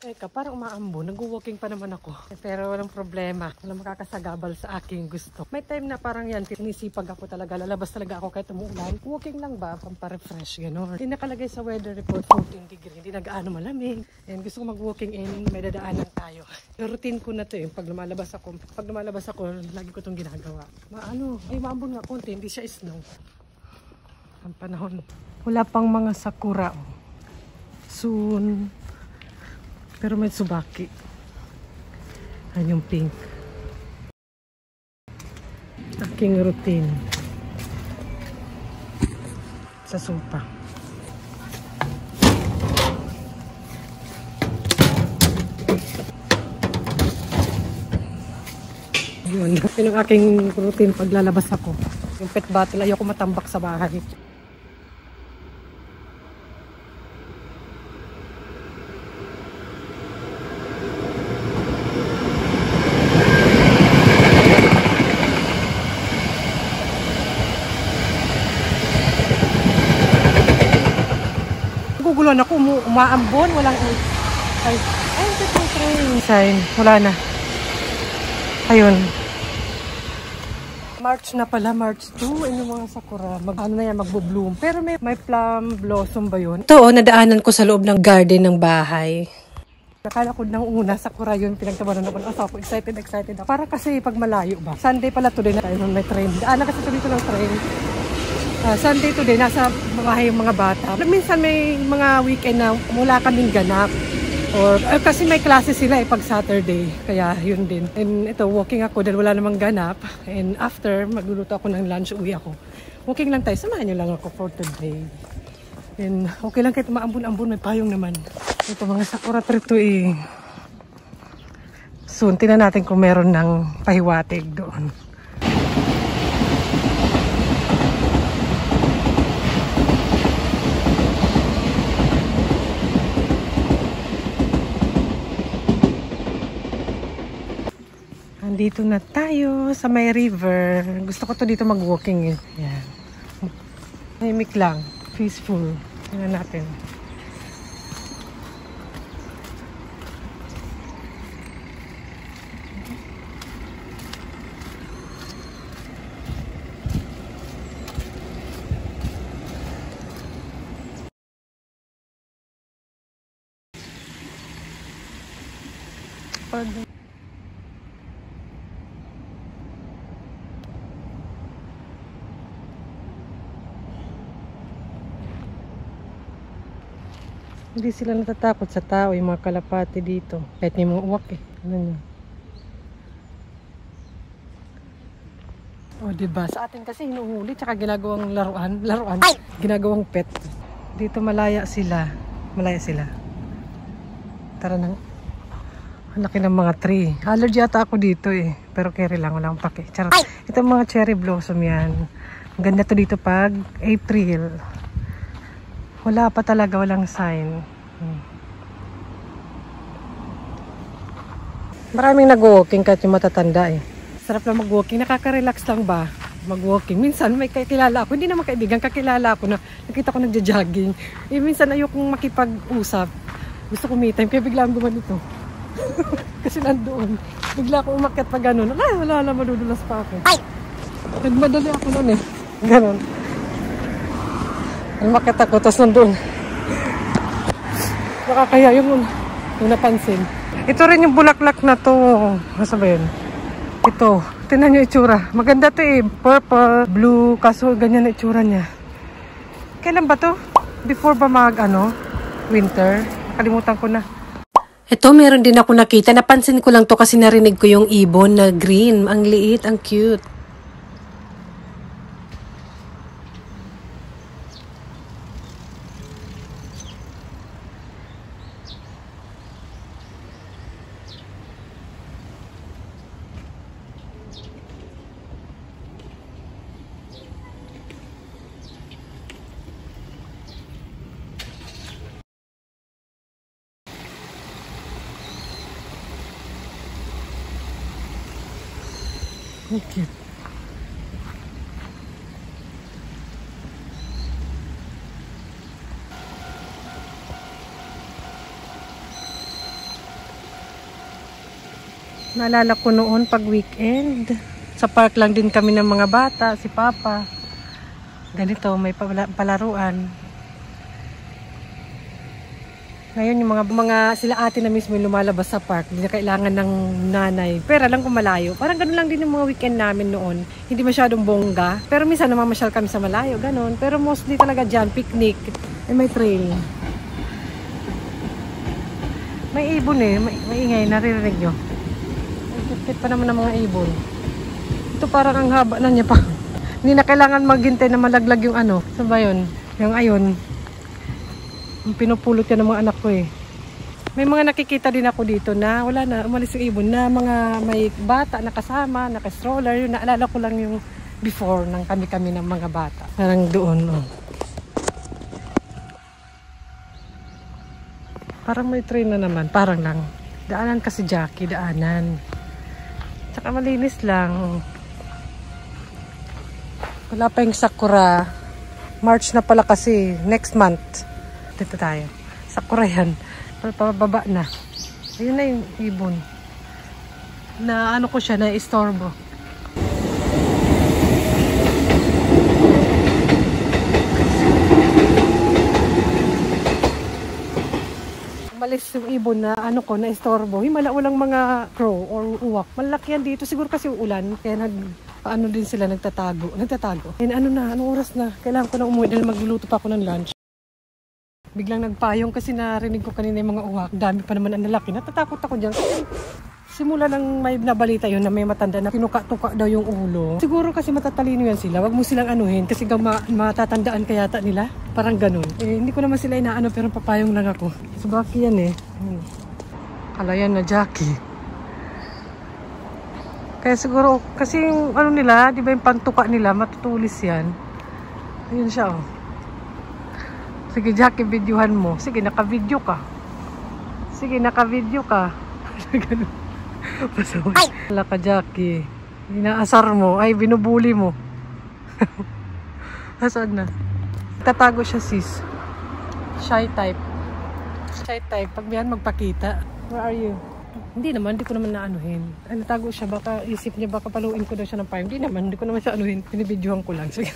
Teka, parang umaambo. Nag-walking pa naman ako. Pero walang problema. Walang makakasagabal sa aking gusto. May time na parang yan, sinisipag ako talaga. Lalabas talaga ako kahit umuulan. Walking lang ba? Pampa-refresh, gano'n. Hindi nakalagay sa weather report 14 degree. Hindi nag-aano malamig. And gusto ko mag-walking in, may dadaanan tayo. Routine ko na to eh. Pag lumalabas ako, lagi ko itong ginagawa. Ay maambon nga konti. Hindi siya snow. Ang panahon. Wala pang mga sakura. Oh. Soon. Pero may tsubaki. Ayan yung pink. Aking routine. Sa sopa. Yun. Yun ang aking routine pag lalabas ako. Yung pet bottle, ayoko matambak sa bahay. Guguluhan ako, umaambon, walang ay, ito yung train sign, wala na. Ayun. March na pala, March 2, yung mga sakura, magbo-bloom. Pero may plum blossom ba yun? Ito, nadaanan ko sa loob ng garden ng bahay. Nakala ko nang una, sakura yun, pinagtabanan ako. Ako, excited ako. Para kasi pag malayo ba? Sunday pala today na tayo, may train. Daanan kasi dito ng train. Sunday today, nasa bahay yung mga bata. Minsan may mga weekend na wala kaming ganap. Or kasi may klase sila pag Saturday. Kaya yun din. And ito, walking ako dahil wala namang ganap. And after, magluluto ako ng lunch, uwi ako. Walking lang tayo. Samahan nyo lang ako for today. And okay lang kahit maambun-ambun, may payong naman. Ito mga sakura tree to eh. Soon, tingnan natin kung meron ng pahiwatig doon. Dito na tayo sa may river. Gusto ko to dito mag-walking eh. Yan. Mahimik lang. Peaceful. Tingnan natin. Hindi sila natatakot sa tao, yung mga kalapati dito. Kahit may mga uwak eh. Ano nyo? O diba? Sa atin kasi hinuhuli tsaka ginagawang laruan. Ginagawang pet. Dito malaya sila. Tara nang. Ang laki ng mga tree. Allergy ata ako dito eh. Pero carry lang, walang pake. Charot. Ito mga cherry blossom yan. Ang ganda to dito pag April. Wala pa talaga, walang sign. Maraming nag-walking kahit yung matatanda eh. Sarap lang mag-walking, nakaka-relax lang ba? Mag-walking. Minsan may kakilala ako, hindi naman kaibigan, kakilala ako na nakita ko nagja-jogging. Eh, minsan ayokong makipag-usap. Gusto ko me time, kaya bigla ang gumanito. Kasi nandoon. Bigla ako umakyat pa ganun. Wala, madudulas pa ako. Nagmadali ako nun eh. Ganun. Umakyat ako, tapos nandun. Baka kaya yung napansin. Ito rin yung bulaklak na to. Masa ba yun? Ito. Tingnan nyo itsura. Maganda to eh. Purple, blue. Kaso ganyan na itsura niya. Kailan ba to? Before ba winter? Nakalimutan ko na. Ito, meron din ako nakita. Napansin ko lang to kasi narinig ko yung ibon na green. Ang liit, ang cute. Okay. Naalala ko noon pag weekend. Sa park lang din kami ng mga bata, si Papa. Ganito, may palaruan. Ngayon yung mga sila ate na mismo yung lumalabas sa park. Hindi na kailangan ng nanay. Pero lang kung malayo. Parang ganun lang din yung mga weekend namin noon. Hindi masyadong bongga. Pero minsan namamasyal kami sa malayo, ganun. Pero mostly talaga dyan, picnic. May trail. May ibon eh. May ingay, naririnig nyo. Ang kit pa naman ng mga ibon. Ito parang ang haba na niya pa. Hindi na kailangan maghintay na malaglag yung ano. Saan ba yun? Yung ayon. Yung pinupulot yan ng mga anak ko eh. May mga nakikita din ako dito na wala na, umalis yung ibon na mga may bata na kasama, naka-stroller. Yun, naalala ko lang yung before ng kami-kami ng mga bata. Parang doon, oh. Parang may train na naman. Parang lang. Daanan kasi Jackie, daanan. Tsaka malinis lang. Wala pa yung sakura. March na pala kasi. Next month. Dito tayo. Sakura yan. Pababa na. Ayun na yung ibon. Na ano ko siya, na istorbo. Umalis yung ibon na ano ko, na istorbo. Himala walang mga crow or uwak. Malaki yan dito. Siguro kasi ulan. Kaya paano din sila nagtatago. And ano na, anong oras na? Kailangan ko na umuwi dahil magluluto pa ako ng lunch. Biglang nagpayong kasi narinig ko kanina yung mga uwak. Dami pa naman ang lalaki. Natatakot ako dyan. Simula nang may nabalita yun na may matanda na pinuka-tuka daw yung ulo. Siguro kasi matatalino yan sila. Wag mo silang anuhin kasi matatandaan kayata nila. Parang ganun. Eh, hindi ko naman sila inaano pero papayong lang ako. Subaki yan eh. Kalayan na Jackie. Kaya siguro, kasi yung ano nila, di ba yung pantuka nila, matutulis yan. Ayun siya oh. Sige Jackie, videohan mo. Sige, naka-video ka. Sige, naka-video ka. Ganun. Pasaway. Wala ka Jackie. Inaasar mo. Ay, binubuli mo. Asan na? Tatago siya sis. Shy type. Shy type. Pag yan magpakita. Where are you? Hindi naman, hindi ko naman naanuhin. Ay, natago siya. Baka isip niya, baka paluin ko daw siya ng payong. Hindi naman, hindi ko naman siya anuhin. Pinibidyohan ko lang. Sige.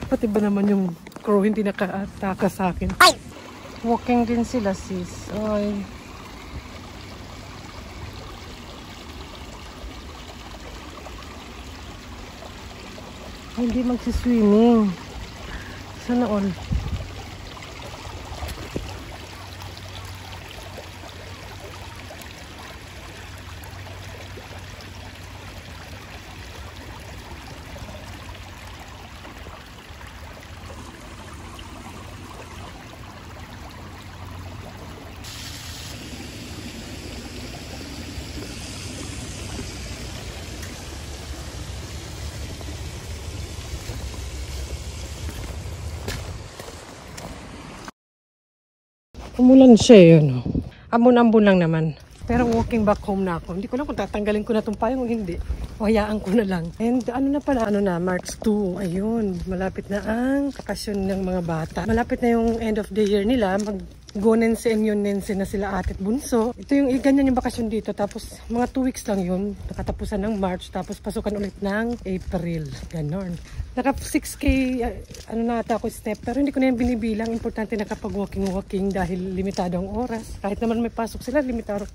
Pati ba naman yung crow hindi nakataka sa akin. Ay! Walking din sila sis. Ay. Hindi magsiswimming. Sana all. Umulan siya yun. Ambon-ambon lang naman. Pero walking back home na ako. Hindi ko lang kung tatanggalin ko na itong payong o hindi. O hayaan ko na lang. And ano na pala, ano na, March 2. Ayun, malapit na ang bakasyon ng mga bata. Malapit na yung end of the year nila. Mag-gonense and yunense na sila atit bunso. Ito yung ganyan yung bakasyon dito. Tapos mga 2 weeks lang yun. Nakatapusan ng March. Tapos pasukan ulit ng April. Ganon. Naka 6K, ano na ata ako step. Pero hindi ko na yung binibilang. Importante nakapag-walking dahil limitado ang oras. Kahit naman may pasok sila, limitado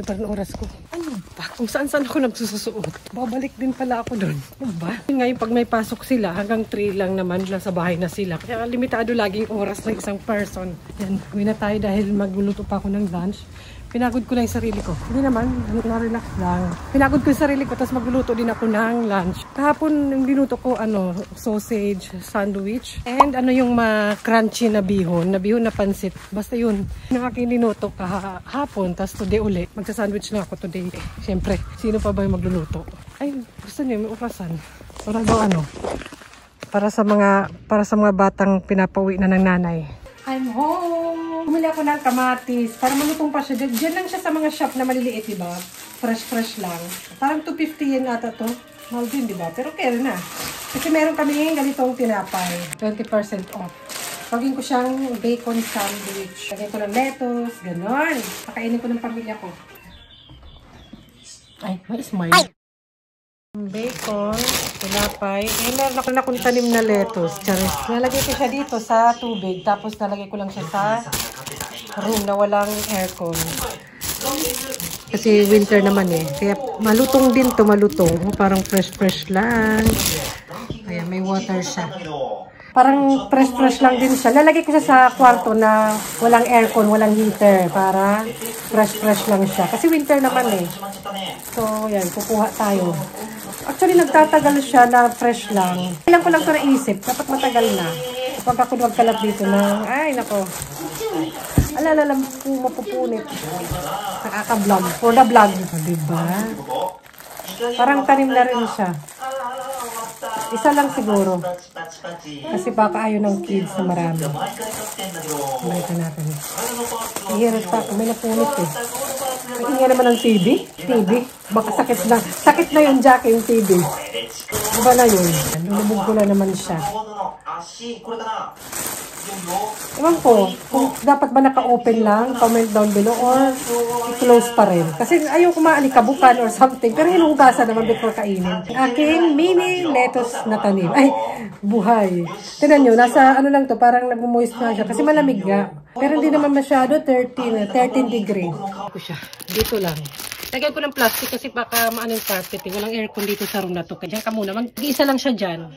pa rin oras ko. Ano ba? Kung saan-saan ako nagsusuot. Babalik din pala ako doon. Ano ba? Ngayon pag may pasok sila, hanggang 3 lang naman sa bahay na sila. Kaya limitado laging oras ng isang person. Yan, gawin na tayo dahil magluluto pa ako ng lunch. Pinagod ko lang yung sarili ko. Hindi naman, na-relax lang. Pinagod ko yung sarili ko, tapos magluluto din ako ng lunch. Kahapon, yung linuto ko, sausage, sandwich. And yung crunchy na bihon na pansit. Basta yun, yung aking linuto kahapon, tapos today uli. Magsa-sandwich na ako today. Siyempre, sino pa ba yung magluluto? Ay, gusto niyo, may orasan. Para daw para sa mga batang pinapauwi na ng nanay. I'm home! Bumili ako ng kamatis para malutong pa siya. Diyan lang siya sa mga shop na maliliit, diba? Fresh lang. Parang 250 yen ata to. Mahal din, diba? Pero kaya na. Kasi meron kami ganitong tinapay. 20% off. Pagin ko siyang bacon sandwich. Lagyan ko ng lettuce, ganon. Pakainin ko ng pamilya ko. Ay, may smile. Bacon, tinapay. Eh, meron ako na akong tanim na lettuce. Charis. Nalagay ko siya dito sa tubig. Tapos nalagay ko lang siya sa room na walang aircon. Kasi winter naman eh. Kaya malutong din to, malutong. Parang fresh lang. Ayan, may water siya. Parang fresh lang din siya. Lalagay ko siya sa kwarto na walang aircon, walang heater. Para fresh lang siya. Kasi winter naman eh. So, yan. Kukuha tayo. Actually, nagtatagal siya na fresh lang. Kailan ko lang ito naisip. Dapat matagal na. Pag ako magkalat dito na, ay, nako. Alalalam po, mapupunit. Nakaka-vlog. For the vlog. Diba? Parang tanim na rin siya. Isa lang siguro. Kasi baka ayaw ng kids na marami. Balikan natin. Ihirap pa ako. May napunit eh. Ang ingay naman ng TV. Baka sakit na yung Jackie, yung TV. Iba na yun. Nulubog ko na naman siya. Ewan ko, kung dapat ba naka-open lang, comment down below, or i-close pa rin. Kasi ayaw ko maalikabukan or something. Pero hinuhugasan naman before kainin. Aking mini lettuce na tanim. Ay, buhay. Tignan nyo, nasa ano lang to, parang nag-moist na siya. Kasi malamig nga. Pero hindi naman masyado, 13 degree. Dito lang. Lagyan ko ng plastic kasi baka maano yung carpet. Walang aircon dito sa room na to. Kaya ka muna, mag-iisa lang siya dyan.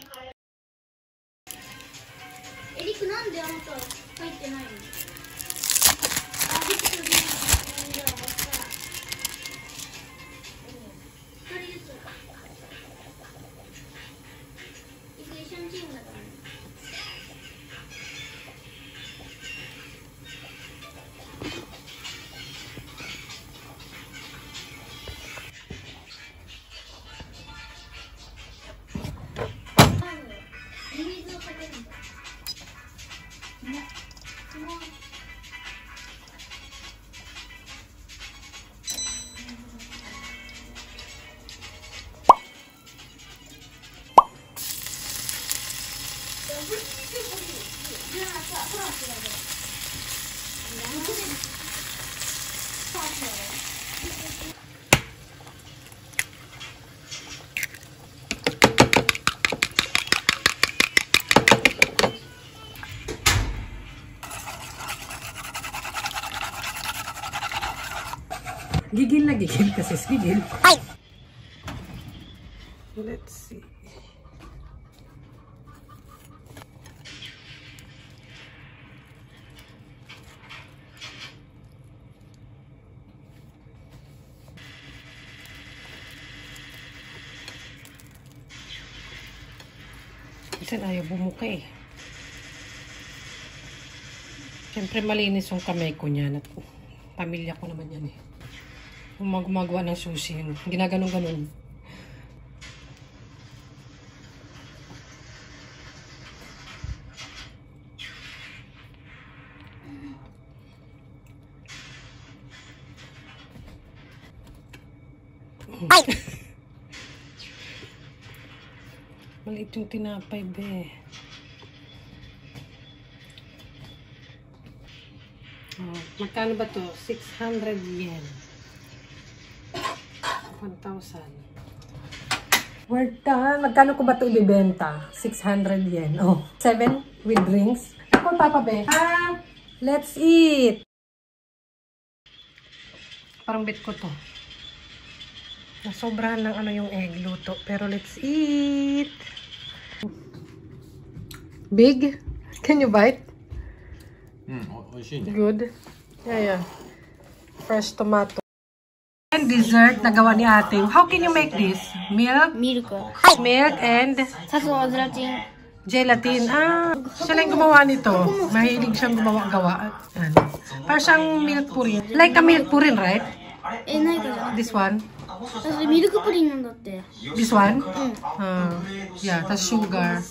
Gigil na gigil kasi gigil. Let's see. Kasi ayaw bumuka eh. Siyempre malinis yung kamay ko niyan at pamilya ko naman yan eh. Gumagawa ng sushi. Ginaganon-ganon. Maliit yung tinapay, be. Oh, magkano ba to? 600 yen. 1,000. We're done. Magkano ko ba ito ibibenta? 600 yen. Oh, 7 with drinks. Ako, Papa Be. Let's eat. Parang bet ko to. Nasobrahan ng ano yung egg luto. Pero let's eat. Big? Can you bite? Good. Yeah. Fresh tomato. And dessert na gawa ni ate. How can you make this? Milk? Milk and? Gelatin. Siya lang gumawa nito. Mahilig siyang gumawa-gawa. Parang siyang milk purin. Like a milk purin, right? This one? This one? Yeah, tas sugar.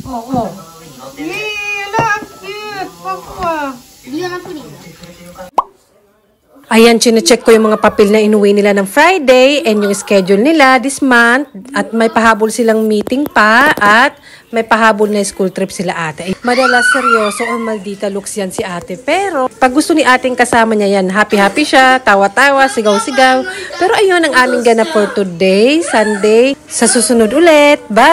Oh. Yay! Ang cute! Papa! Ayan, chinecheck ko yung mga papel na inuwi nila ng Friday and yung schedule nila this month. At may pahabol silang meeting pa at may pahabol na school trip sila ate. Madalas seryoso o maldita looks yan si ate. Pero pag gusto ni ating kasama niya yan, happy-happy siya, tawa-tawa, sigaw-sigaw. Pero ayun ang aming ganap for today, Sunday. Sa susunod ulit. Bye!